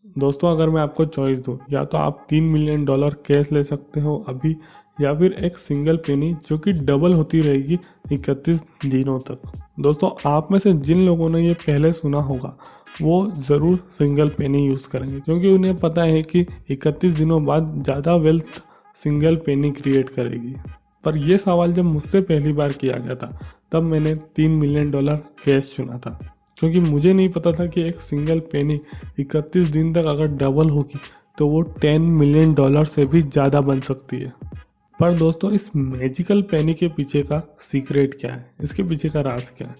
दोस्तों अगर मैं आपको चॉइस दूं, या तो आप $3 मिलियन कैश ले सकते हो अभी, या फिर एक सिंगल पेनी जो कि डबल होती रहेगी 31 दिनों तक। दोस्तों आप में से जिन लोगों ने ये पहले सुना होगा वो ज़रूर सिंगल पेनी यूज़ करेंगे, क्योंकि उन्हें पता है कि 31 दिनों बाद ज़्यादा वेल्थ सिंगल पेनी क्रिएट करेगी। पर यह सवाल जब मुझसे पहली बार किया गया था तब मैंने $3 मिलियन कैश चुना था, क्योंकि मुझे नहीं पता था कि एक सिंगल पेनी 31 दिन तक अगर डबल होगी तो वो $10 मिलियन से भी ज़्यादा बन सकती है। पर दोस्तों इस मैजिकल पेनी के पीछे का सीक्रेट क्या है, इसके पीछे का राज क्या है?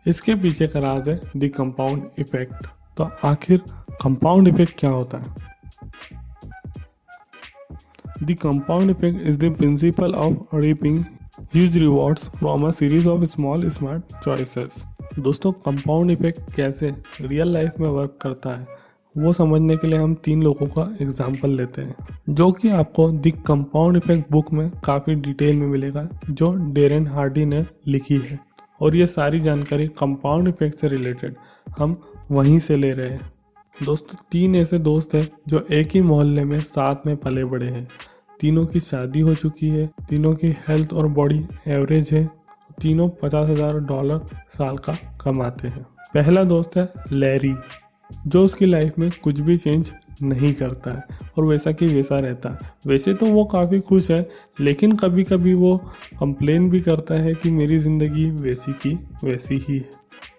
इसके पीछे का राज है द कंपाउंड इफेक्ट। तो आखिर कंपाउंड इफेक्ट क्या होता है? The compound effect is the principle of reaping huge rewards from a series of small smart choices। दोस्तों कंपाउंड इफेक्ट कैसे रियल लाइफ में वर्क करता है वो समझने के लिए हम 3 लोगों का एग्जाम्पल लेते हैं, जो कि आपको द कंपाउंड इफेक्ट बुक में काफ़ी डिटेल में मिलेगा, जो डेरेन हार्डी ने लिखी है। और ये सारी जानकारी कंपाउंड इफेक्ट से रिलेटेड हम वहीं से ले रहे हैं। दोस्तों 3 ऐसे दोस्त हैं जो एक ही मोहल्ले में साथ में पले बड़े हैं। तीनों की शादी हो चुकी है, तीनों की हेल्थ और बॉडी एवरेज है, तीनों $50,000 साल का कमाते हैं। पहला दोस्त है लैरी, जो उसकी लाइफ में कुछ भी चेंज नहीं करता है और वैसा कि वैसा रहता है। वैसे तो वो काफ़ी खुश है, लेकिन कभी कभी वो कंप्लेन भी करता है कि मेरी ज़िंदगी वैसी की वैसी ही है।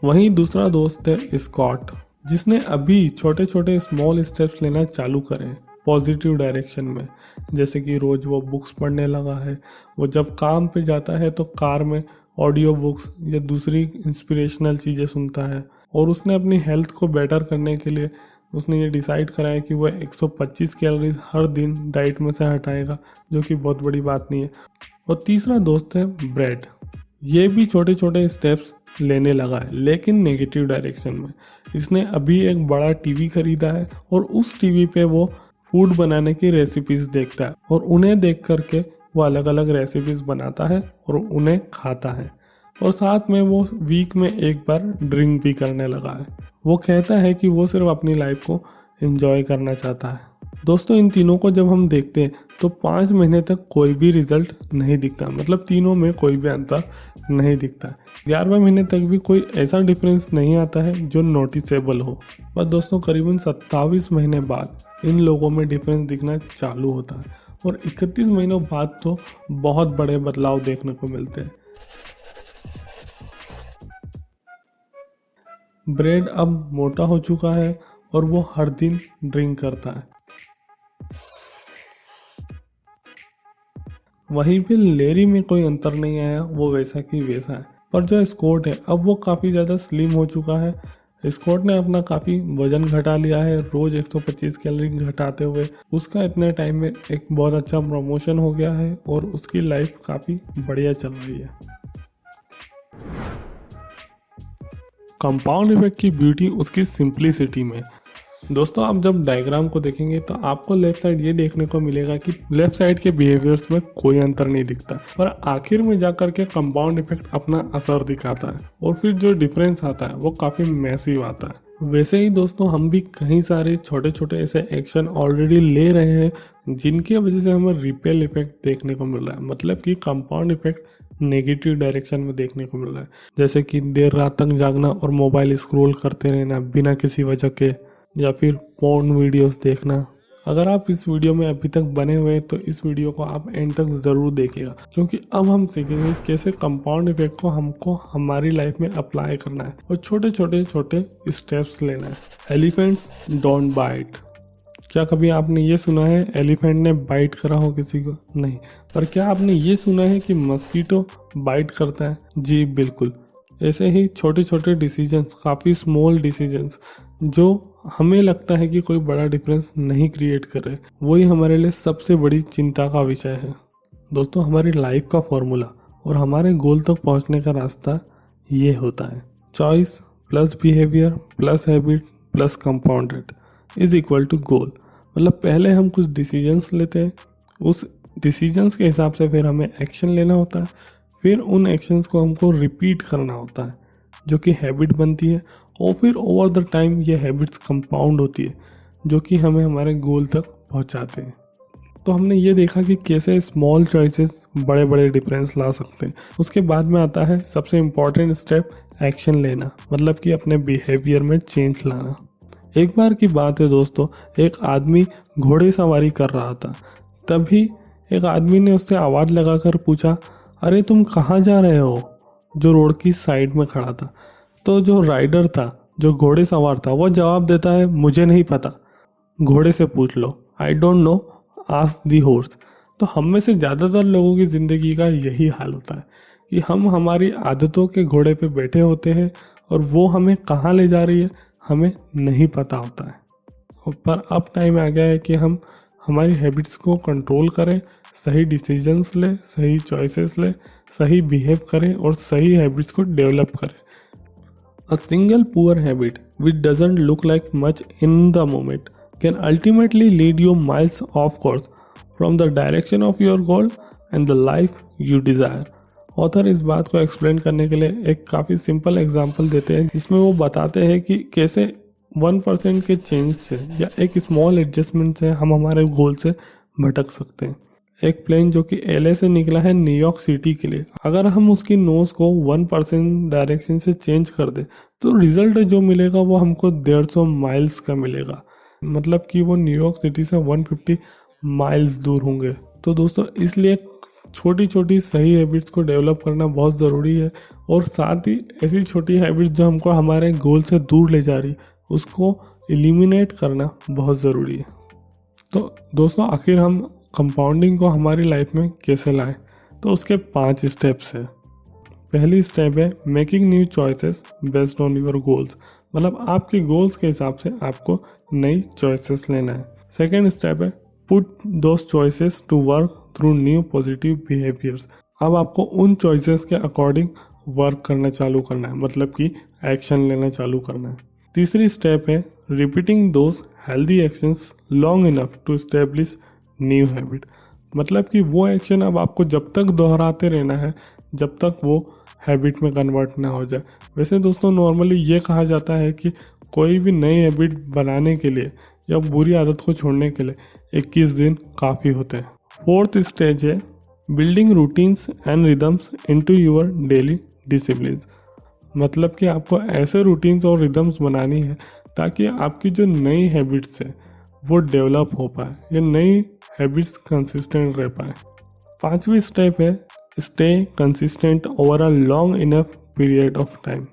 वहीं दूसरा दोस्त है स्कॉट, जिसने अभी छोटे छोटे स्मॉल स्टेप्स लेना चालू करे हैं पॉजिटिव डायरेक्शन में। जैसे कि रोज़ वो बुक्स पढ़ने लगा है, वो जब काम पे जाता है तो कार में ऑडियो बुक्स या दूसरी इंस्पिरेशनल चीज़ें सुनता है। और उसने अपनी हेल्थ को बेटर करने के लिए उसने ये डिसाइड करा है कि वह 125 कैलोरीज हर दिन डाइट में से हटाएगा, जो कि बहुत बड़ी बात नहीं है। और तीसरा दोस्त है ब्रेड, ये भी छोटे छोटे स्टेप्स लेने लगा है, लेकिन नेगेटिव डायरेक्शन में। इसने अभी एक बड़ा टीवी खरीदा है और उस टीवी पे वो फूड बनाने की रेसिपीज देखता है और उन्हें देख करके वो अलग अलग रेसिपीज बनाता है और उन्हें खाता है। और साथ में वो वीक में एक बार ड्रिंक भी करने लगा है। वो कहता है कि वो सिर्फ अपनी लाइफ को एंजॉय करना चाहता है। दोस्तों इन तीनों को जब हम देखते हैं तो 5 महीने तक कोई भी रिजल्ट नहीं दिखता, मतलब तीनों में कोई भी अंतर नहीं दिखता। 11वें महीने तक भी कोई ऐसा डिफरेंस नहीं आता है जो नोटिसेबल हो। पर दोस्तों करीबन 27 महीने बाद इन लोगों में डिफरेंस दिखना चालू होता है और 31 महीनों बाद तो बहुत बड़े बदलाव देखने को मिलते हैं। ब्रेड अब मोटा हो चुका है और वो हर दिन ड्रिंक करता है। वहीं पे लेरी में कोई अंतर नहीं आया, वो वैसा कि वैसा है। पर जो स्कॉट है अब वो काफ़ी ज़्यादा स्लिम हो चुका है। स्कॉट ने अपना काफ़ी वजन घटा लिया है, रोज़ 125 कैलोरी घटाते हुए उसका इतने टाइम में एक बहुत अच्छा प्रमोशन हो गया है और उसकी लाइफ काफ़ी बढ़िया चल रही है। कंपाउंड इफेक्ट की ब्यूटी उसकी सिंप्लिसिटी में। दोस्तों आप जब डायग्राम को देखेंगे तो आपको लेफ्ट साइड ये देखने को मिलेगा कि लेफ्ट साइड के बिहेवियर्स में कोई अंतर नहीं दिखता, पर आखिर में जाकर के कंपाउंड इफेक्ट अपना असर दिखाता है और फिर जो डिफरेंस आता है वो काफ़ी मैसिव आता है। वैसे ही दोस्तों हम भी कई सारे छोटे छोटे ऐसे एक्शन ऑलरेडी ले रहे हैं जिनकी वजह से हमें रिपेल इफेक्ट देखने को मिल रहा है, मतलब कि कंपाउंड इफेक्ट नेगेटिव डायरेक्शन में देखने को मिल रहा है। जैसे कि देर रात तक जागना और मोबाइल स्क्रॉल करते रहना बिना किसी वजह के, या फिर पोर्न वीडियोस देखना। अगर आप इस वीडियो में अभी तक बने हुए हैं तो इस वीडियो को आप एंड तक ज़रूर देखिएगा, क्योंकि अब हम सीखेंगे कैसे कंपाउंड इफेक्ट को हमको हमारी लाइफ में अप्लाई करना है और छोटे छोटे छोटे स्टेप्स लेना है। Elephants don't bite. क्या कभी आपने ये सुना है एलिफेंट ने बाइट करा हो किसी को? नहीं। पर क्या आपने ये सुना है कि मस्कीटो बाइट करता है? जी बिल्कुल। ऐसे ही छोटे छोटे डिसीजंस, काफ़ी स्मॉल डिसीजंस जो हमें लगता है कि कोई बड़ा डिफरेंस नहीं क्रिएट कर रहे, वही हमारे लिए सबसे बड़ी चिंता का विषय है। दोस्तों हमारी लाइफ का फॉर्मूला और हमारे गोल तक पहुंचने का रास्ता ये होता है: choice plus behaviour plus habit plus compounded is equal to goal. मतलब पहले हम कुछ डिसीजंस लेते हैं, उस डिसीजंस के हिसाब से फिर हमें एक्शन लेना होता है, फिर उन एक्शंस को हमको रिपीट करना होता है जो कि हैबिट बनती है, और फिर ओवर द टाइम ये हैबिट्स कंपाउंड होती है जो कि हमें हमारे गोल तक पहुंचाते हैं। तो हमने ये देखा कि कैसे स्मॉल चॉइसेस बड़े बड़े डिफरेंस ला सकते हैं। उसके बाद में आता है सबसे इम्पॉर्टेंट स्टेप, एक्शन लेना, मतलब कि अपने बिहेवियर में चेंज लाना। एक बार की बात है दोस्तों, एक आदमी घोड़े सवारी कर रहा था। तभी एक आदमी ने उससे आवाज़ लगाकर पूछा, अरे तुम कहाँ जा रहे हो, जो रोड की साइड में खड़ा था। तो जो राइडर था, जो घोड़े सवार था, वो जवाब देता है, मुझे नहीं पता, घोड़े से पूछ लो, I don't know, ask the horse. तो हम में से ज़्यादातर लोगों की ज़िंदगी का यही हाल होता है कि हम हमारी आदतों के घोड़े पे बैठे होते हैं और वो हमें कहाँ ले जा रही है हमें नहीं पता होता है। पर अब टाइम आ गया है कि हम हमारी हैबिट्स को कंट्रोल करें, सही डिसीजंस लें, सही चॉइसेस लें, सही बिहेव करें और सही हैबिट्स को डेवलप करें। A single poor habit which doesn't look like much in the moment can ultimately lead you miles off course from the direction of your goal and the life you desire. Author इस बात को explain करने के लिए एक काफ़ी simple example देते हैं, जिसमें वो बताते हैं कि कैसे 1% के चेंज से या एक स्मॉल एडजस्टमेंट से हम हमारे गोल से भटक सकते हैं। एक प्लेन जो कि LA से निकला है न्यूयॉर्क सिटी के लिए, अगर हम उसकी नोज को 1% डायरेक्शन से चेंज कर दें तो रिजल्ट जो मिलेगा वो हमको 150 माइल्स का मिलेगा, मतलब कि वो न्यूयॉर्क सिटी से 150 माइल्स दूर होंगे। तो दोस्तों इसलिए छोटी छोटी सही हैबिट्स को डेवलप करना बहुत ज़रूरी है, और साथ ही ऐसी छोटी हैबिट्स जो हमको हमारे गोल से दूर ले जा रही उसको एलिमिनेट करना बहुत ज़रूरी है। तो दोस्तों आखिर हम कंपाउंडिंग को हमारी लाइफ में कैसे लाएं, तो उसके 5 स्टेप्स है। पहली स्टेप है making new choices based on your goals, मतलब आपके गोल्स के हिसाब से आपको नई चॉइसेस लेना है। सेकेंड स्टेप है put those choices to work through new positive behaviours, अब आपको उन चॉइसेस के अकॉर्डिंग वर्क करना चालू करना है, मतलब कि एक्शन लेना चालू करना है। तीसरी स्टेप है repeating those healthy actions long enough to establish new habit, मतलब कि वो एक्शन अब आपको जब तक दोहराते रहना है जब तक वो हैबिट में कन्वर्ट ना हो जाए। वैसे दोस्तों नॉर्मली ये कहा जाता है कि कोई भी नई हैबिट बनाने के लिए या बुरी आदत को छोड़ने के लिए 21 दिन काफ़ी होते हैं। फोर्थ स्टेज है building routines and rhythms into your daily discipline, मतलब कि आपको ऐसे रूटीन्स और रिदम्स बनानी है ताकि आपकी जो नई हैबिट्स है वो डेवलप हो पाए या नई हैबिट्स कंसिस्टेंट रह पाए। पांचवी स्टेप है stay consistent over a long enough period of time,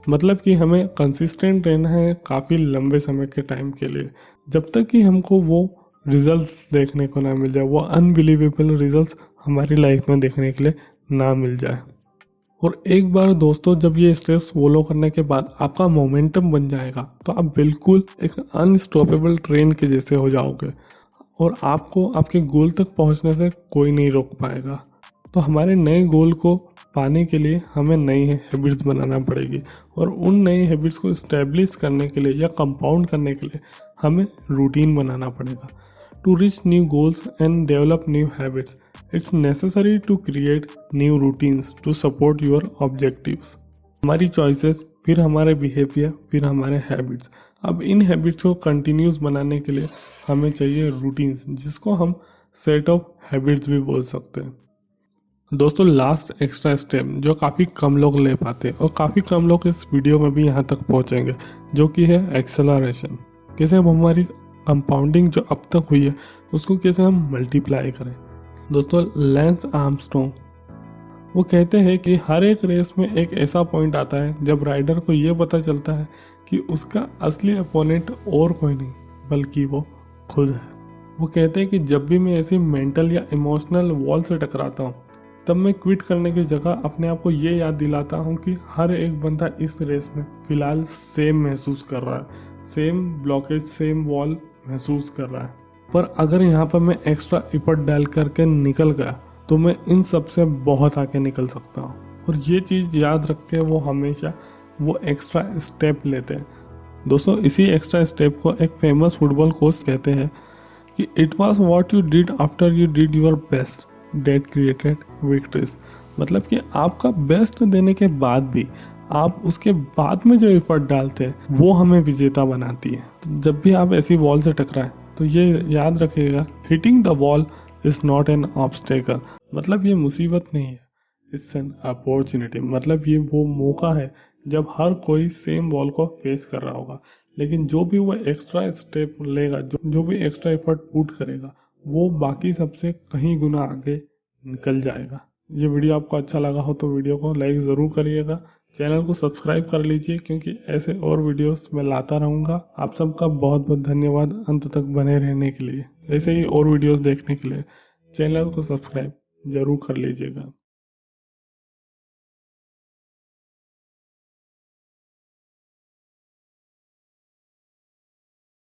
मतलब कि हमें कंसिस्टेंट रहना है काफ़ी लंबे समय के टाइम के लिए, जब तक कि हमको वो रिजल्ट्स देखने को ना मिल जाए, वो अनबिलीवेबल रिजल्ट्स हमारी लाइफ में देखने के लिए ना मिल जाए। और एक बार दोस्तों जब ये स्टेप्स फॉलो करने के बाद आपका मोमेंटम बन जाएगा तो आप बिल्कुल एक अनस्टॉपेबल ट्रेन के जैसे हो जाओगे और आपको आपके गोल तक पहुंचने से कोई नहीं रोक पाएगा। तो हमारे नए गोल को पाने के लिए हमें नई हैबिट्स बनाना पड़ेगी, और उन नई हैबिट्स को इस्टेब्लिश करने के लिए या कंपाउंड करने के लिए हमें रूटीन बनाना पड़ेगा। To reach new goals and develop new habits it's necessary to create new routines to support your objectives. हमारी चॉइसेस, फिर हमारे बिहेवियर, फिर हमारे हैबिट्स। अब इन हैबिट्स को कंटिन्यूस बनाने के लिए हमें चाहिए रूटीन्स, जिसको हम सेट ऑफ हैबिट्स भी बोल सकते हैं। दोस्तों लास्ट एक्स्ट्रा स्टेप जो काफ़ी कम लोग ले पाते हैं और काफ़ी कम लोग इस वीडियो में भी यहाँ तक पहुँचेंगे, जो कि है एक्सेलरेशन। कैसे हम हमारी कंपाउंडिंग जो अब तक हुई है उसको कैसे हम मल्टीप्लाई करें। दोस्तों लैंस आर्मस्ट्रॉन्ग वो कहते हैं कि हर एक रेस में एक ऐसा पॉइंट आता है जब राइडर को ये पता चलता है कि उसका असली अपोनेंट और कोई नहीं बल्कि वो खुद है। वो कहते हैं कि जब भी मैं ऐसी मेंटल या इमोशनल वॉल से टकराता हूँ तब मैं क्विट करने की जगह अपने आप को ये याद दिलाता हूँ कि हर एक बंदा इस रेस में फ़िलहाल सेम महसूस कर रहा है, सेम ब्लॉकेज, सेम वॉल महसूस कर रहा है। पर अगर यहाँ पर मैं एक्स्ट्रा एफर्ट डाल करके निकल गया तो मैं इन सब से बहुत आगे निकल सकता हूँ। और ये चीज़ याद रख के वो हमेशा वो एक्स्ट्रा स्टेप लेते हैं। दोस्तों इसी एक्स्ट्रा स्टेप को एक फेमस फुटबॉल कोच कहते हैं कि it was what you did after you did your best that created victories, मतलब कि आपका बेस्ट देने के बाद भी आप उसके बाद में जो एफर्ट डालते हैं वो हमें विजेता बनाती है। तो जब भी आप ऐसी वॉल से टकराए तो ये याद रखिएगा, hitting the wall is not an obstacle, मतलब ये मुसीबत नहीं है, इट्स एन अपॉर्चुनिटी, मतलब ये वो मौका है जब हर कोई सेम वॉल को फेस कर रहा होगा, लेकिन जो भी वो एक्स्ट्रा स्टेप लेगा, जो भी एक्स्ट्रा एफर्ट पुट करेगा, वो बाकी सबसे कहीं गुना आगे निकल जाएगा। ये वीडियो आपको अच्छा लगा हो तो वीडियो को लाइक ज़रूर करिएगा, चैनल को सब्सक्राइब कर लीजिए, क्योंकि ऐसे और वीडियोस मैं लाता रहूँगा। आप सबका बहुत बहुत धन्यवाद अंत तक बने रहने के लिए। ऐसे ही और वीडियोस देखने के लिए चैनल को सब्सक्राइब जरूर कर लीजिएगा।